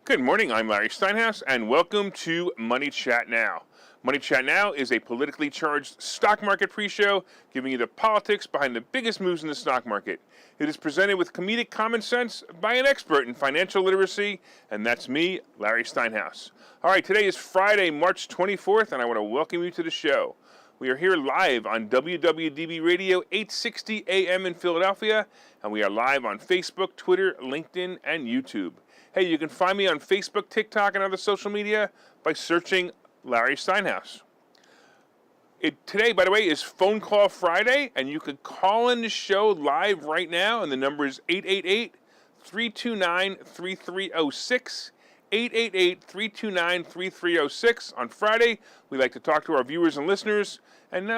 Good morning, I'm Larry Steinhouse, and welcome to Money Chat Now. Money Chat Now is a politically charged stock market pre-show giving you the politics behind the biggest moves in the stock market. It is presented with comedic common sense by an expert in financial literacy, and that's me, Larry Steinhouse. All right, today is Friday, March 24th, and I want to welcome you to the show. We are here live on WWDB Radio 860 AM in Philadelphia, and we are live on Facebook, Twitter, LinkedIn, and YouTube. Hey, you can find me on Facebook, TikTok, and other social media by searching Larry Steinhouse. Today, by the way, is Phone Call Friday, and you can call in the show live right now, and the number is 888-329-3306. 888-329-3306. On Friday, we like to talk to our viewers and listeners. And,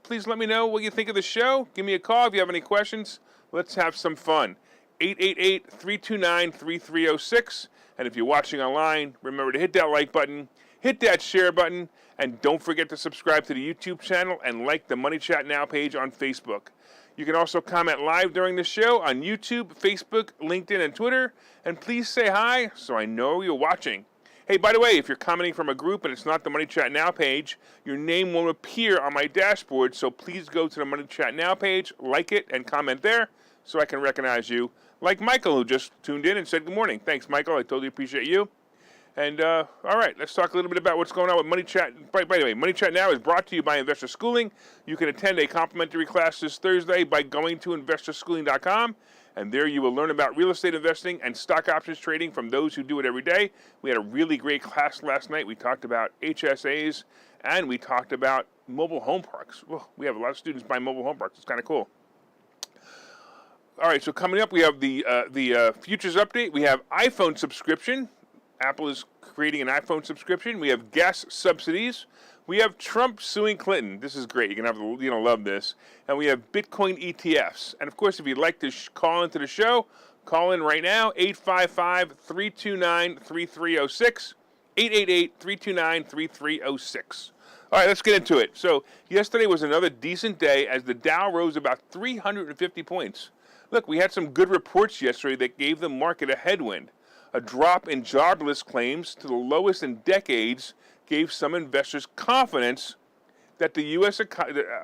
please let me know what you think of the show. Give me a call if you have any questions. Let's have some fun. 888-329-3306. And if you're watching online, remember to hit that like button, hit that share button, and don't forget to subscribe to the YouTube channel and like the Money Chat Now page on Facebook. You can also comment live during the show on YouTube, Facebook, LinkedIn, and Twitter. And please say hi so I know you're watching. Hey, by the way, if you're commenting from a group and it's not the Money Chat Now page, your name won't appear on my dashboard. So please go to the Money Chat Now page, like it, and comment there so I can recognize you. Like Michael, who just tuned in and said good morning. Thanks, Michael. I totally appreciate you. And, all right, let's talk a little bit about what's going on with Money Chat. By the way, Money Chat Now is brought to you by Investor Schooling. You can attend a complimentary class this Thursday by going to investorschooling.com, and there you will learn about real estate investing and stock options trading from those who do it every day. We had a really great class last night. We talked about HSAs, and we talked about mobile home parks. Well, we have a lot of students buying mobile home parks. It's kind of cool. All right, so coming up, we have the futures update. We have iPhone subscription. Apple is creating an iPhone subscription. We have gas subsidies. We have Trump suing Clinton. This is great. You're going to love this. And we have Bitcoin ETFs. And, of course, if you'd like to call into the show, call in right now, 855-329-3306, 888-329-3306. All right, let's get into it. So yesterday was another decent day as the Dow rose about 350 points. Look, we had some good reports yesterday that gave the market a headwind. A drop in jobless claims to the lowest in decades gave some investors confidence that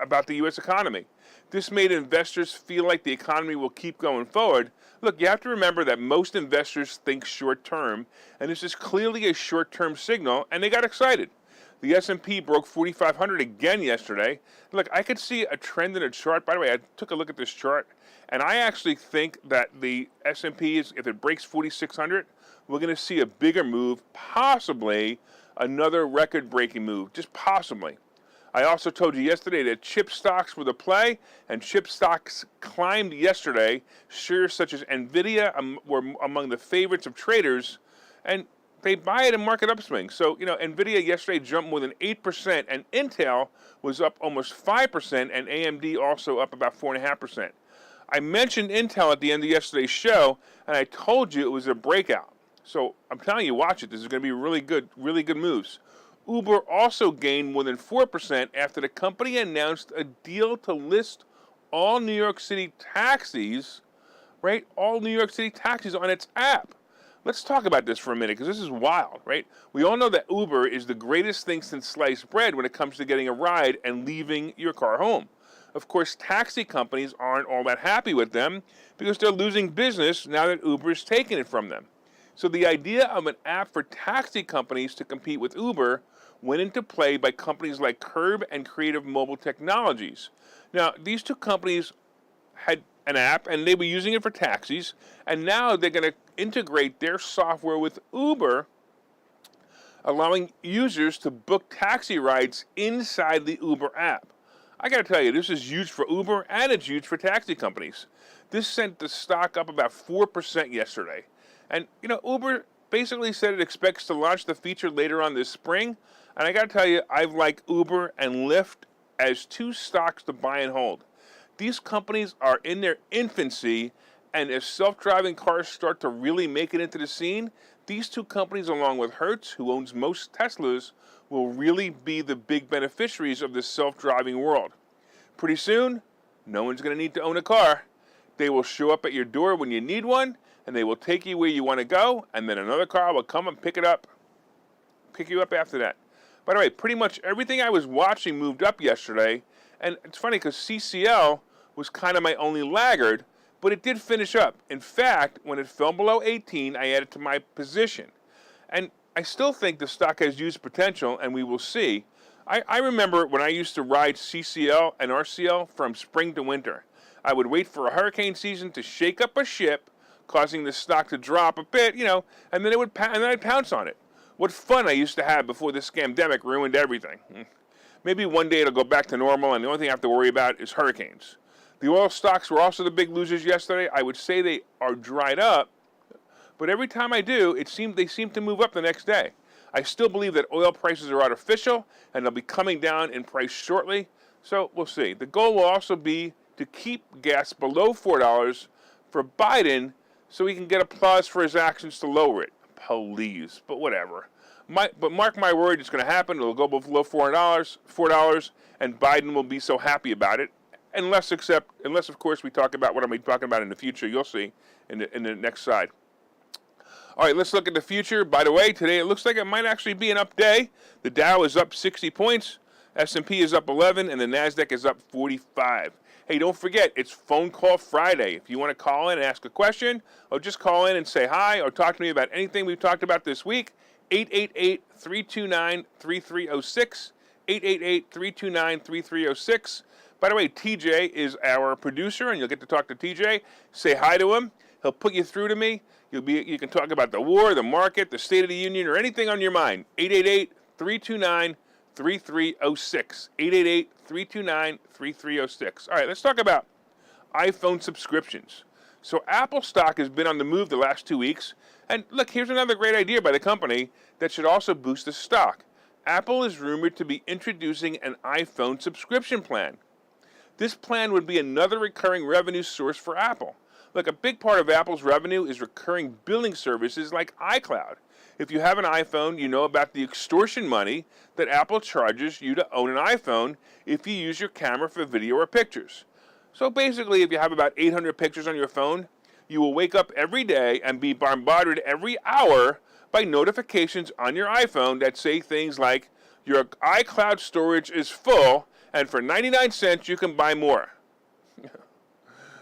about the U.S. economy. This made investors feel like the economy will keep going forward. Look, you have to remember that most investors think short-term, and this is clearly a short-term signal, and they got excited. The S&P broke 4,500 again yesterday. Look, I could see a trend in a chart. By the way, I took a look at this chart, and I actually think that the S&P, if it breaks 4,600, we're going to see a bigger move, possibly another record-breaking move, just possibly. I also told you yesterday that chip stocks were the play, and chip stocks climbed yesterday. Shares such as NVIDIA were among the favorites of traders, and they buy it in market upswing. So, NVIDIA yesterday jumped more than 8%, and Intel was up almost 5%, and AMD also up about 4.5%. I mentioned Intel at the end of yesterday's show, and I told you it was a breakout. So I'm telling you, watch it. This is going to be really good moves. Uber also gained more than 4% after the company announced a deal to list all New York City taxis, right? All New York City taxis on its app. Let's talk about this for a minute, because this is wild, right? We all know that Uber is the greatest thing since sliced bread when it comes to getting a ride and leaving your car home. Of course, taxi companies aren't all that happy with them because they're losing business now that Uber is taking it from them. So the idea of an app for taxi companies to compete with Uber went into play by companies like Curb and Creative Mobile Technologies. Now, these two companies had an app, and they were using it for taxis, and now they're going to integrate their software with Uber, allowing users to book taxi rides inside the Uber app. I got to tell you, this is huge for Uber, and it's huge for taxi companies. This sent the stock up about 4% yesterday. And, Uber basically said it expects to launch the feature later on this spring. And I got to tell you, I've liked Uber and Lyft as two stocks to buy and hold. These companies are in their infancy, and as self-driving cars start to really make it into the scene, these two companies, along with Hertz, who owns most Teslas, will really be the big beneficiaries of this self-driving world. Pretty soon, no one's going to need to own a car. They will show up at your door when you need one, and they will take you where you want to go, and then another car will come and pick you up after that. By the way, pretty much everything I was watching moved up yesterday, and it's funny because CCL was kind of my only laggard, but it did finish up. In fact, when it fell below 18, I added to my position. And I still think the stock has huge potential, and we will see. I remember when I used to ride CCL and RCL from spring to winter. I would wait for a hurricane season to shake up a ship, causing the stock to drop a bit, and then I'd pounce on it. What fun I used to have before this scamdemic ruined everything. Maybe one day it'll go back to normal, and the only thing I have to worry about is hurricanes. The oil stocks were also the big losers yesterday. I would say they are dried up, but every time I do, they seem to move up the next day. I still believe that oil prices are artificial, and they'll be coming down in price shortly, so we'll see. The goal will also be to keep gas below $4 for Biden so he can get applause for his actions to lower it. Please, but whatever. But mark my word, it's going to happen. It'll go below $4, and Biden will be so happy about it. Unless, of course, we talk about what I'm talking about in the future. You'll see in the next slide. All right, let's look at the future. By the way, today it looks like it might actually be an up day. The Dow is up 60 points, S&P is up 11, and the NASDAQ is up 45. Hey, don't forget, it's Phone Call Friday. If you want to call in and ask a question, or just call in and say hi, or talk to me about anything we've talked about this week, 888-329-3306, 888-329-3306. By the way, TJ is our producer, and you'll get to talk to TJ. Say hi to him. He'll put you through to me. You can talk about the war, the market, the State of the Union, or anything on your mind. 888-329-3306. 888-329-3306. All right, let's talk about iPhone subscriptions. So Apple stock has been on the move the last 2 weeks. And look, here's another great idea by the company that should also boost the stock. Apple is rumored to be introducing an iPhone subscription plan. This plan would be another recurring revenue source for Apple. Look, a big part of Apple's revenue is recurring billing services like iCloud. If you have an iPhone, you know about the extortion money that Apple charges you to own an iPhone if you use your camera for video or pictures. So basically, if you have about 800 pictures on your phone, you will wake up every day and be bombarded every hour by notifications on your iPhone that say things like, your iCloud storage is full, and for 99 cents you can buy more.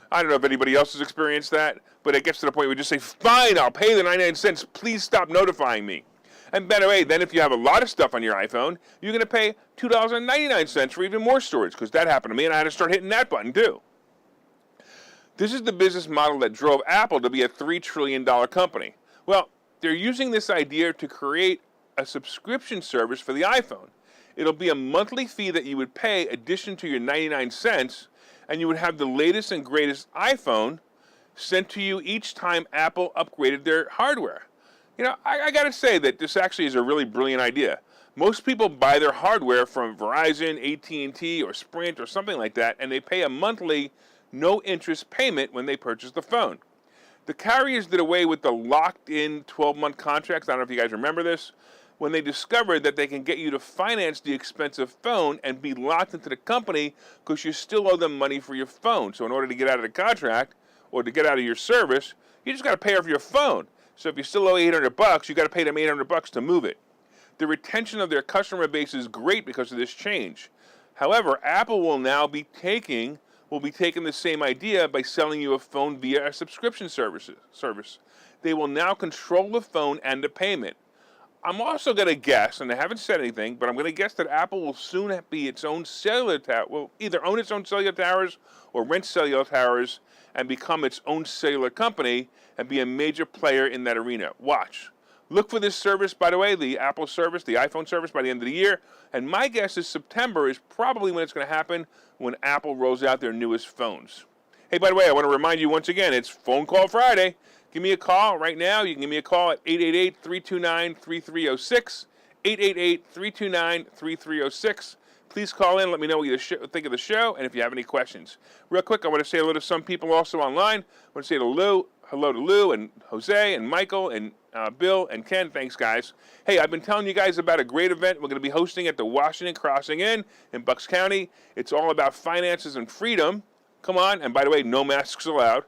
I don't know if anybody else has experienced that, but it gets to the point where you just say, fine, I'll pay the 99 cents, please stop notifying me. And by the way, then if you have a lot of stuff on your iPhone, you're going to pay $2.99 for even more storage, because that happened to me, and I had to start hitting that button too. This is the business model that drove Apple to be a $3 trillion company. Well, they're using this idea to create a subscription service for the iPhone. It'll be a monthly fee that you would pay addition to your 99 cents, and you would have the latest and greatest iPhone sent to you each time Apple upgraded their hardware. I got to say that this actually is a really brilliant idea. Most people buy their hardware from Verizon, AT&T, or Sprint, or something like that, and they pay a monthly, no-interest payment when they purchase the phone. The carriers did away with the locked-in 12-month contracts. I don't know if you guys remember this. When they discovered that they can get you to finance the expensive phone and be locked into the company because you still owe them money for your phone. So in order to get out of the contract or to get out of your service, you just got to pay off your phone. So if you still owe $800, you got to pay them $800 to move it. The retention of their customer base is great because of this change. However, Apple will now be taking the same idea by selling you a phone via a subscription service. They will now control the phone and the payment. I'm also going to guess, and I haven't said anything, but I'm going to guess that Apple will soon be its own cellular tower, will either own its own cellular towers or rent cellular towers and become its own cellular company and be a major player in that arena. Watch. Look for this service, by the way, the Apple service, the iPhone service, by the end of the year. And my guess is September is probably when it's going to happen, when Apple rolls out their newest phones. Hey, by the way, I want to remind you once again, it's Phone Call Friday. Give me a call right now. You can give me a call at 888-329-3306, 888-329-3306. Please call in. Let me know what you think of the show and if you have any questions. Real quick, I want to say hello to some people also online. I want to say hello to Lou and Jose and Michael and Bill and Ken. Thanks, guys. Hey, I've been telling you guys about a great event we're going to be hosting at the Washington Crossing Inn in Bucks County. It's all about finances and freedom. Come on. And by the way, no masks allowed.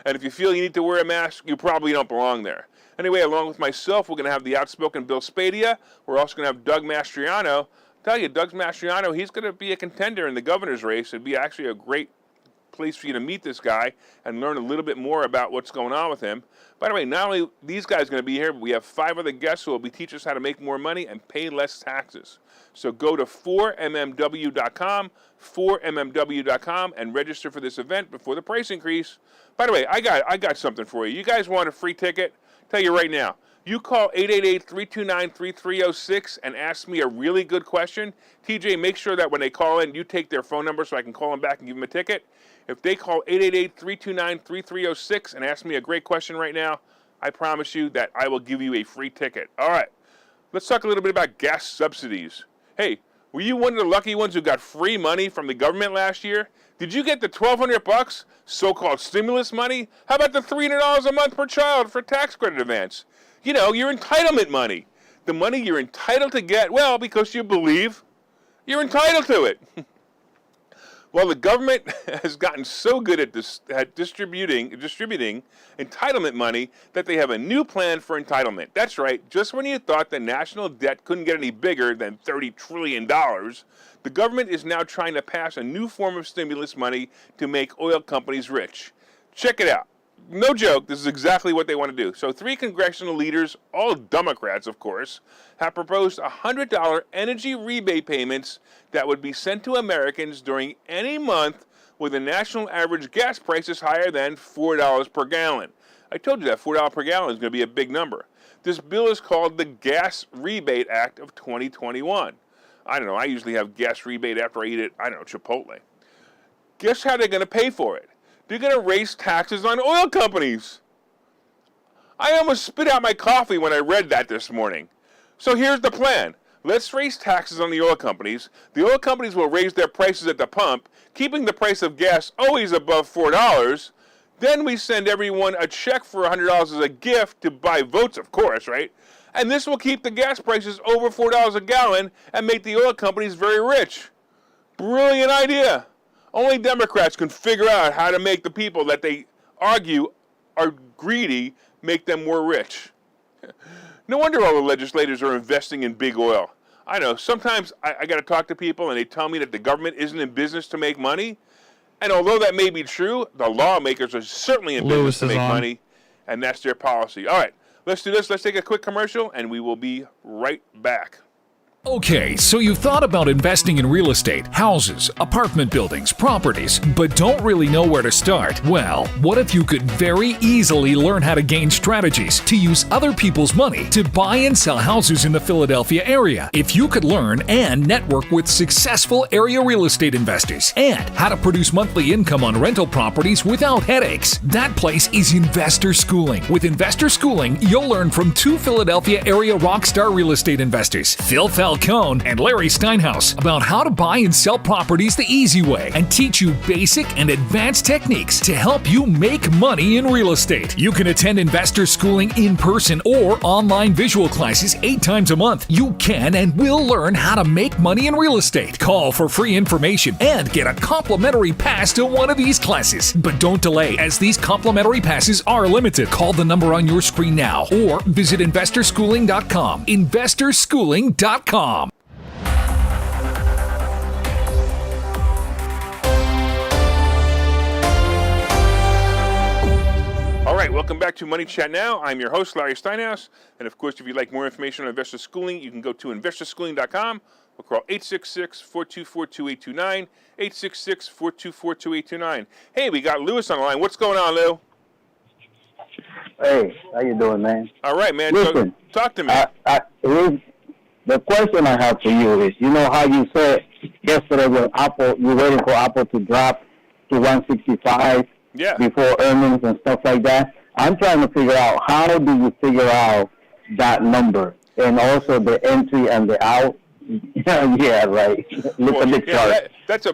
And if you feel you need to wear a mask, you probably don't belong there. Anyway, along with myself, we're going to have the outspoken Bill Spadia. We're also going to have Doug Mastriano. Tell you, Doug Mastriano, he's going to be a contender in the governor's race. It'd be actually a great place for you to meet this guy and learn a little bit more about what's going on with him. By the way, not only these guys going to be here, but we have 5 other guests who will be teaching us how to make more money and pay less taxes. So go to 4mmw.com, 4mmw.com, and register for this event before the price increase. By the way, I got something for you. You guys want a free ticket? Tell you right now. You call 888-329-3306 and ask me a really good question. TJ, make sure that when they call in, you take their phone number so I can call them back and give them a ticket. If they call 888-329-3306 and ask me a great question right now, I promise you that I will give you a free ticket. All right, let's talk a little bit about gas subsidies. Hey, were you one of the lucky ones who got free money from the government last year? Did you get the $1,200 so-called stimulus money? How about the $300 a month per child for tax credit advance? You know, your entitlement money. The money you're entitled to get, well, because you believe you're entitled to it. Well, the government has gotten so good at distributing entitlement money that they have a new plan for entitlement. That's right. Just when you thought the national debt couldn't get any bigger than $30 trillion, the government is now trying to pass a new form of stimulus money to make oil companies rich. Check it out. No joke, this is exactly what they want to do. So 3 congressional leaders, all Democrats of course, have proposed $100 energy rebate payments that would be sent to Americans during any month with a national average gas prices higher than $4 per gallon. I told you that $4 per gallon is going to be a big number. This bill is called the Gas Rebate Act of 2021. I don't know, I usually have gas rebate after I eat it, I don't know, Chipotle. Guess how they're going to pay for it? They're going to raise taxes on oil companies. I almost spit out my coffee when I read that this morning. So here's the plan. Let's raise taxes on the oil companies. The oil companies will raise their prices at the pump, keeping the price of gas always above $4. Then we send everyone a check for $100 as a gift to buy votes, of course, right? And this will keep the gas prices over $4 a gallon and make the oil companies very rich. Brilliant idea. Only Democrats can figure out how to make the people that they argue are greedy make them more rich. No wonder all the legislators are investing in big oil. I know, sometimes I got to talk to people and they tell me that the government isn't in business to make money. And although that may be true, the lawmakers are certainly in business to make money, and that's their policy. All right, let's do this. Let's take a quick commercial, and we will be right back. Okay, so you've thought about investing in real estate, houses, apartment buildings, properties, but don't really know where to start? Well, what if you could very easily learn how to gain strategies to use other people's money to buy and sell houses in the Philadelphia area? If you could learn and network with successful area real estate investors and how to produce monthly income on rental properties without headaches, that place is Investor Schooling. With Investor Schooling, you'll learn from 2 Philadelphia area rockstar real estate investors, Phil Falcone and Larry Steinhouse, about how to buy and sell properties the easy way and teach you basic and advanced techniques to help you make money in real estate. You can attend Investor Schooling in person or online visual classes 8 times a month. You can and will learn how to make money in real estate. Call for free information and get a complimentary pass to one of these classes. But don't delay, as these complimentary passes are limited. Call the number on your screen now or visit investorschooling.com. investorschooling.com. All right, welcome back to Money Chat Now. I'm your host, Larry Steinhouse. And of course, if you'd like more information on Investor Schooling, you can go to investorschooling.com or call 866-424-2829, 866-424-2829. Hey, we got Lewis on the line. What's going on, Lou? Hey, how you doing, man? All right, man. Listen, talk to me. The question I have for you is, you know how you said yesterday when Apple, you're waiting for Apple to drop to 165 before earnings and stuff like that? I'm trying to figure out, how do you figure out that number? And also the entry and the out? Yeah, right. Look at the chart.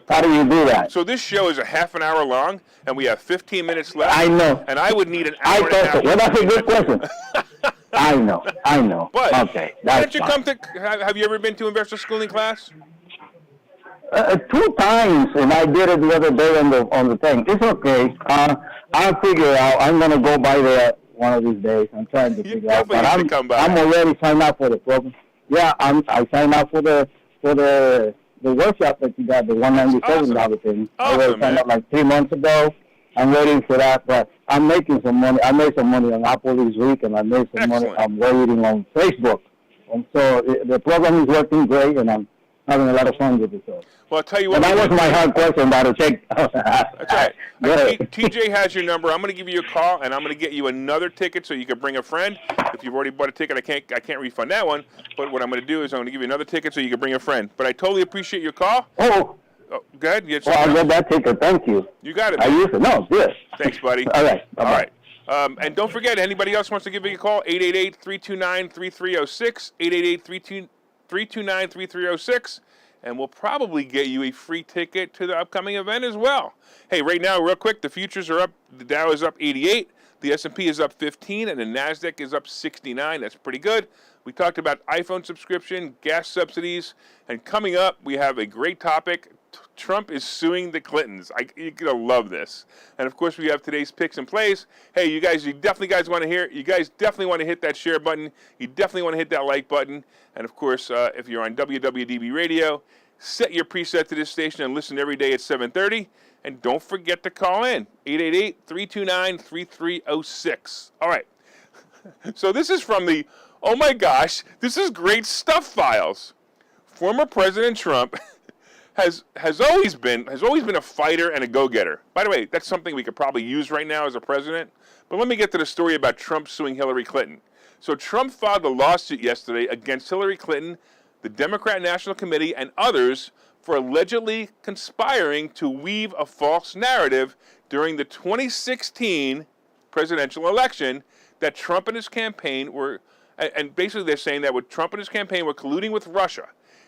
How do you do that? So this show is a half an hour long, and we have 15 minutes left. I know. And I would need an hour and a half. Well, that's a good question. I know. But okay, why don't you come to? Have you ever been to Investor Schooling class? 2 times, and I did it the other day on the thing. It's okay. I'll figure it out. I'm gonna go by there one of these days. I'm trying to figure out. But I'm already signed up for the program. Yeah, I signed up for the workshop that you got, the $197 thing. I already signed up like 3 months ago. I'm waiting for that, but I'm making some money. I made some money on Apple this week, and I made some money. I'm waiting on Facebook. And so the program is working great, and I'm having a lot of fun with it. So. Well, I'll tell you what. That was my hard question, but I'll check. That's right. TJ has your number. I'm going to give you a call, and I'm going to get you another ticket so you can bring a friend. If you've already bought a ticket, I can't refund that one. But what I'm going to do is I'm going to give you another ticket so you can bring a friend. But I totally appreciate your call. Oh, go ahead. Well, I'll get that ticket. Thank you. You got it. I use it. No, yes. Thanks, buddy. All right. Bye-bye. All right. And don't forget, anybody else wants to give me a call, 888-329-3306, 888-329-3306, and we'll probably get you a free ticket to the upcoming event as well. Hey, right now, real quick, the futures are up. The Dow is up 88, the S&P is up 15, and the NASDAQ is up 69. That's pretty good. We talked about iPhone subscription, gas subsidies, and coming up, we have a great topic. Trump is suing the Clintons. You're going to love this. And, of course, we have today's picks and plays. Hey, you definitely want to hear. You guys definitely want to hit that share button. You definitely want to hit that like button. And, of course, if you're on WWDB Radio, set your preset to this station and listen every day at 7:30. And don't forget to call in, 888-329-3306. All right. So this is from the, oh, my gosh, this is great stuff files. Former President Trump has always been a fighter and a go-getter. By the way, that's something we could probably use right now as a president. But let me get to the story about Trump suing Hillary Clinton. So Trump filed a lawsuit yesterday against Hillary Clinton, the Democrat National Committee, and others for allegedly conspiring to weave a false narrative during the 2016 presidential election that Trump and his campaign were, and basically they're saying that Trump and his campaign were colluding with Russia.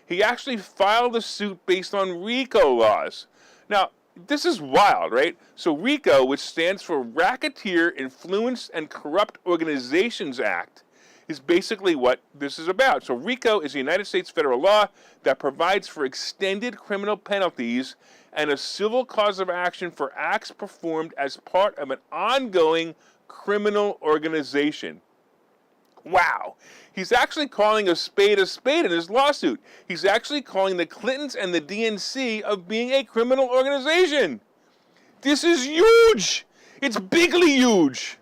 He actually filed a suit based on RICO laws. Now, this is wild, right? So RICO, which stands for Racketeer, Influenced, and Corrupt Organizations Act, is basically what this is about. So RICO is a United States federal law that provides for extended criminal penalties and a civil cause of action for acts performed as part of an ongoing criminal organization. Wow. He's actually calling a spade in his lawsuit. He's actually calling the Clintons and the DNC of being a criminal organization. This is huge. It's bigly huge.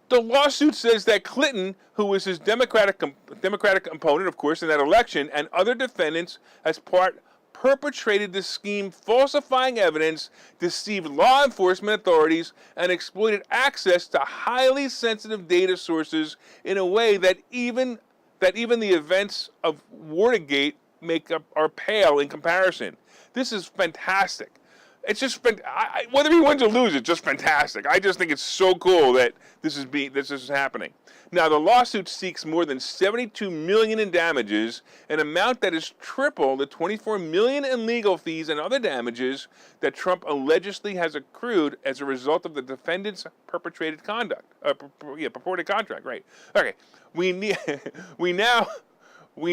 The lawsuit says that Clinton, who was his Democratic opponent, of course, in that election, and other defendants as part perpetrated the scheme, falsifying evidence, deceived law enforcement authorities, and exploited access to highly sensitive data sources in a way that even the events of Watergate are pale in comparison. This is fantastic. It's just whether he wins or loses, it's just fantastic. I just think it's so cool that this is happening. Now, the lawsuit seeks more than $72 million in damages, an amount that is triple the $24 million in legal fees and other damages that Trump allegedly has accrued as a result of the defendant's purported contract. Right? Okay. We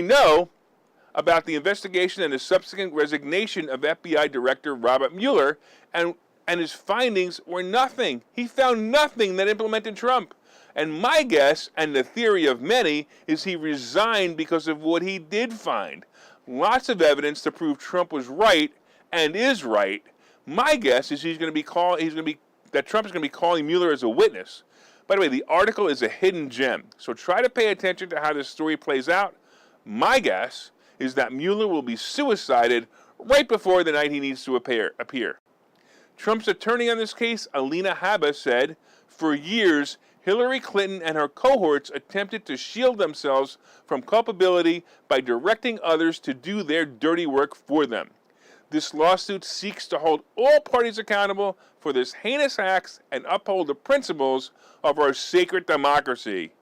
know about the investigation and the subsequent resignation of FBI Director Robert Mueller, and his findings were nothing. He found nothing that implemented Trump. And my guess, and the theory of many, is he resigned because of what he did find. Lots of evidence to prove Trump was right and is right. My guess is that Trump is going to be calling Mueller as a witness. By the way, the article is a hidden gem, so try to pay attention to how this story plays out. My guess is that Mueller will be suicided right before the night he needs to appear. Trump's attorney on this case, Alina Habba, said, for years, Hillary Clinton and her cohorts attempted to shield themselves from culpability by directing others to do their dirty work for them. This lawsuit seeks to hold all parties accountable for this heinous acts and uphold the principles of our sacred democracy.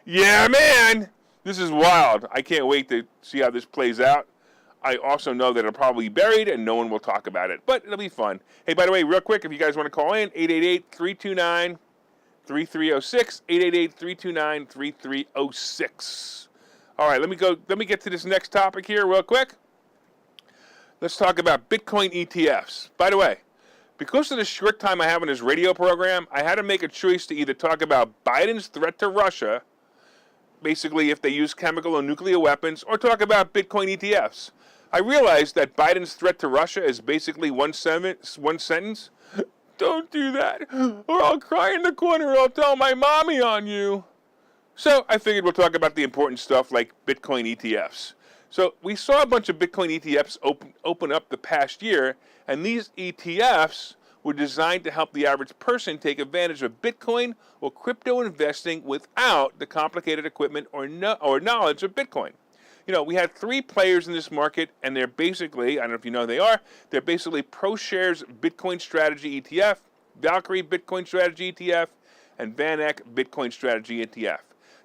Yeah, man! This is wild. I can't wait to see how this plays out. I also know that it'll probably be buried and no one will talk about it, but it'll be fun. Hey, by the way, real quick, if you guys want to call in, 888-329-3306, 888-329-3306. All right, let me get to this next topic here real quick. Let's talk about Bitcoin ETFs. By the way, Because of the short time I have on this radio program, I had to make a choice to either talk about Biden's threat to Russia, basically if they use chemical or nuclear weapons, or talk about Bitcoin ETFs. I realized that Biden's threat to Russia is basically one sentence. Don't do that, or I'll cry in the corner or I'll tell my mommy on you. So I figured we'll talk about the important stuff like Bitcoin ETFs. So we saw a bunch of Bitcoin ETFs open up the past year, and these ETFs were designed to help the average person take advantage of Bitcoin or crypto investing without the complicated equipment or knowledge of Bitcoin. You know, we had 3 players in this market, and they're basically, I don't know if you know who they are, they're basically ProShares Bitcoin Strategy ETF, Valkyrie Bitcoin Strategy ETF, and VanEck Bitcoin Strategy ETF.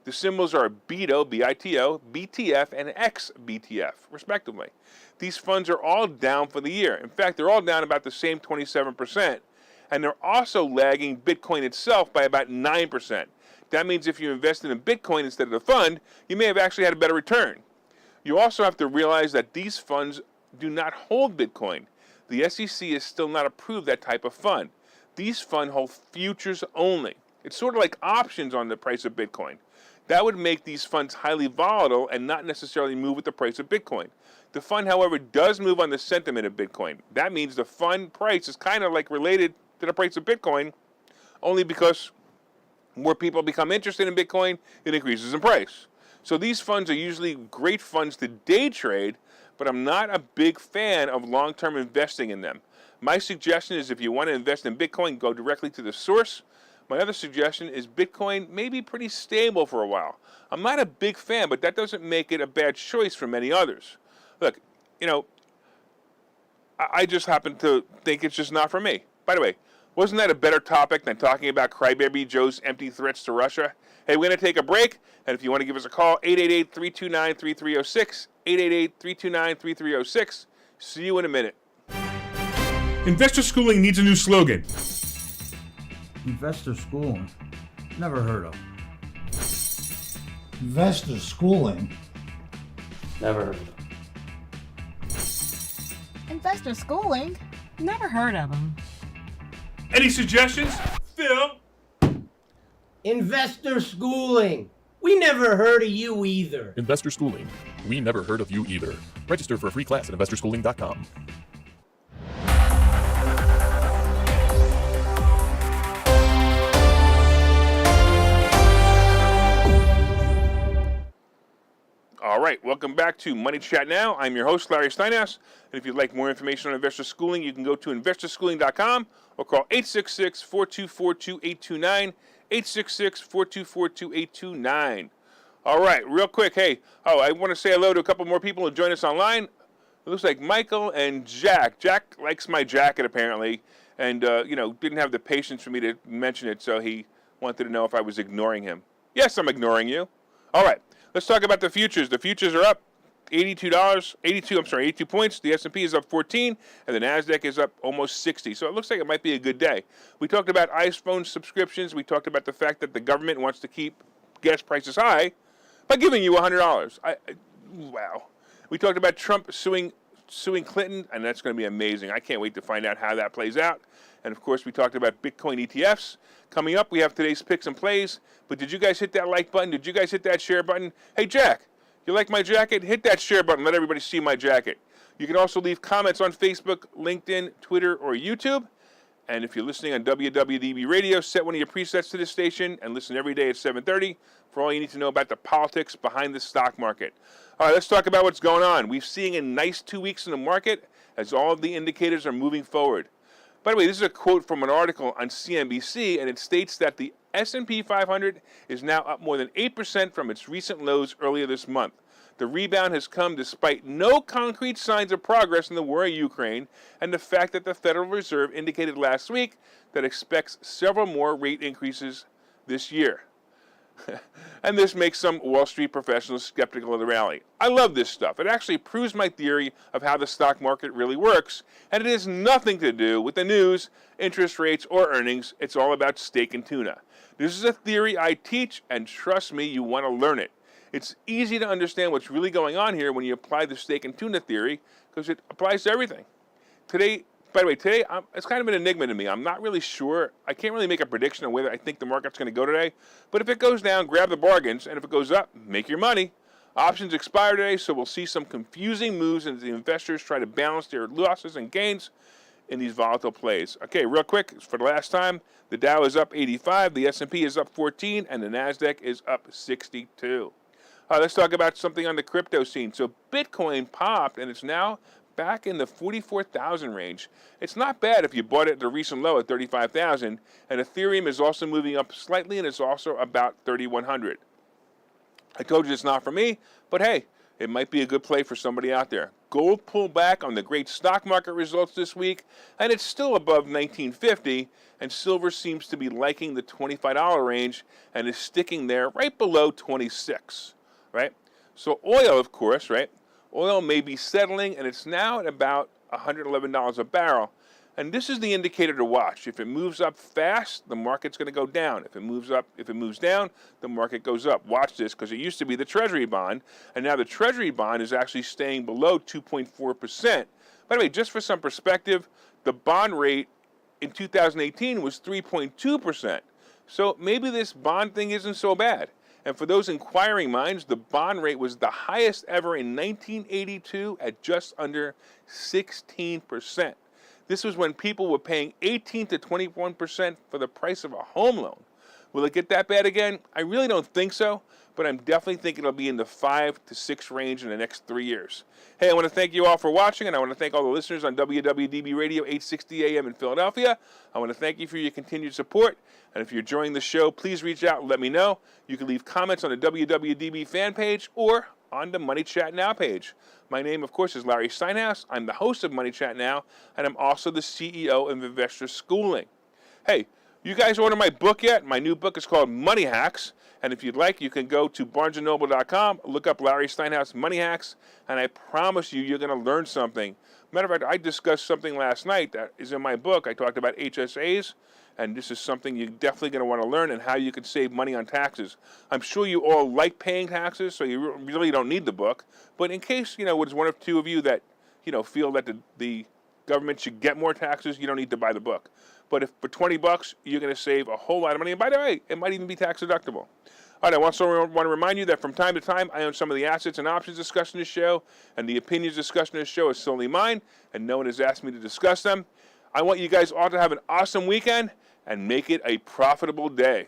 The symbols are BITO, B-I-T-O, BTF, and XBTF, respectively. These funds are all down for the year. In fact, they're all down about the same 27%, and they're also lagging Bitcoin itself by about 9%. That means if you invested in Bitcoin instead of the fund, you may have actually had a better return. You also have to realize that these funds do not hold Bitcoin. The SEC has still not approved that type of fund. These funds hold futures only. It's sort of like options on the price of Bitcoin. That would make these funds highly volatile and not necessarily move with the price of Bitcoin. The fund, however, does move on the sentiment of Bitcoin. That means the fund price is kind of like related to the price of Bitcoin, only because more people become interested in Bitcoin, it increases in price. So these funds are usually great funds to day trade, but I'm not a big fan of long-term investing in them. My suggestion is if you want to invest in Bitcoin, go directly to the source. My other suggestion is Bitcoin may be pretty stable for a while. I'm not a big fan, but that doesn't make it a bad choice for many others. Look, you know, I just happen to think it's just not for me. By the way, wasn't that a better topic than talking about Crybaby Joe's empty threats to Russia? Hey, we're going to take a break, and if you want to give us a call, 888-329-3306, 888-329-3306. See you in a minute. Investor Schooling needs a new slogan. Investor schooling? Never heard of. Investor schooling? Never heard of. Investor schooling? Never heard of them. Any suggestions? Phil? Investor schooling. We never heard of you either. Investor Schooling. We never heard of you either. Register for a free class at investorschooling.com. All right, welcome back to Money Chat Now. I'm your host, Larry Steinhouse. And if you'd like more information on investor schooling, you can go to investorschooling.com or call 866-424-2829, 866-424-2829. All right, real quick, hey, I want to say hello to a couple more people who join us online. It looks like Michael and Jack. Jack likes my jacket, apparently, and, didn't have the patience for me to mention it, so he wanted to know if I was ignoring him. Yes, I'm ignoring you. All right. Let's talk about the futures. The futures are up $82 points. The S&P is up 14, and the NASDAQ is up almost 60. So it looks like it might be a good day. We talked about iPhone subscriptions. We talked about the fact that the government wants to keep gas prices high by giving you $100. Wow. We talked about Trump suing Clinton, and that's going to be amazing. I can't wait to find out how that plays out. And, of course, we talked about Bitcoin ETFs. Coming up, we have today's picks and plays. But did you guys hit that like button? Did you guys hit that share button? Hey, Jack, you like my jacket? Hit that share button. Let everybody see my jacket. You can also leave comments on Facebook, LinkedIn, Twitter, or YouTube. And if you're listening on WWDB Radio, set one of your presets to this station and listen every day at 7:30 for all you need to know about the politics behind the stock market. All right, let's talk about what's going on. We're seeing a nice 2 weeks in the market as all of the indicators are moving forward. By the way, this is a quote from an article on CNBC, and it states that the S&P 500 is now up more than 8% from its recent lows earlier this month. The rebound has come despite no concrete signs of progress in the war in Ukraine and the fact that the Federal Reserve indicated last week that it expects several more rate increases this year. And this makes some Wall Street professionals skeptical of the rally. I love this stuff. It actually proves my theory of how the stock market really works, and it has nothing to do with the news, interest rates, or earnings. It's all about steak and tuna. This is a theory I teach, and trust me, you want to learn it. It's easy to understand what's really going on here when you apply the steak and tuna theory, because it applies to everything. Today, By the way, today, it's kind of an enigma to me. I'm not really sure. I can't really make a prediction on whether I think the market's going to go today. But if it goes down, grab the bargains. And if it goes up, make your money. Options expire today, so we'll see some confusing moves as the investors try to balance their losses and gains in these volatile plays. Okay, real quick, for the last time, the Dow is up 85, the S&P is up 14, and the NASDAQ is up 62. Let's talk about something on the crypto scene. So Bitcoin popped, and it's now back in the 44,000 range. It's not bad if you bought it at the recent low at 35,000, and Ethereum is also moving up slightly, and it's also about 3,100. I told you it's not for me, but hey, it might be a good play for somebody out there. Gold pulled back on the great stock market results this week, and it's still above 1950, and silver seems to be liking the $25 range and is sticking there right below 26, right? So oil, of course, right? Oil may be settling, and it's now at about $111 a barrel. And this is the indicator to watch. If it moves up fast, the market's going to go down. If it moves down, the market goes up. Watch this, because it used to be the Treasury bond, and now the Treasury bond is actually staying below 2.4%. By the way, just for some perspective, the bond rate in 2018 was 3.2%. So maybe this bond thing isn't so bad. And for those inquiring minds, the bond rate was the highest ever in 1982 at just under 16%. This was when people were paying 18 to 21% for the price of a home loan. Will it get that bad again? I really don't think so, but I'm definitely thinking it'll be in the 5 to 6 range in the next 3 years. Hey, I want to thank you all for watching, and I want to thank all the listeners on WWDB Radio 860 AM in Philadelphia. I want to thank you for your continued support, and if you're enjoying the show, please reach out and let me know. You can leave comments on the WWDB fan page or on the Money Chat Now page. My name, of course, is Larry Steinhouse. I'm the host of Money Chat Now, and I'm also the CEO of Investor Schooling. Hey, you guys order my book yet? My new book is called Money Hacks, and if you'd like, you can go to barnesandnoble.com, look up Larry Steinhouse Money Hacks, and I promise you're going to learn something. Matter of fact, I discussed something last night that is in my book. I talked about HSAs, and this is something you're definitely going to want to learn, and how you can save money on taxes. I'm sure you all like paying taxes, so you really don't need the book. But in case, there's one or two of you that, feel that the government should get more taxes, you don't need to buy the book. But if for $20, you're going to save a whole lot of money. And by the way, it might even be tax deductible. All right, I also want to remind you that from time to time, I own some of the assets and options discussed in this show, and the opinions discussed in this show is solely mine, and no one has asked me to discuss them. I want you guys all to have an awesome weekend and make it a profitable day.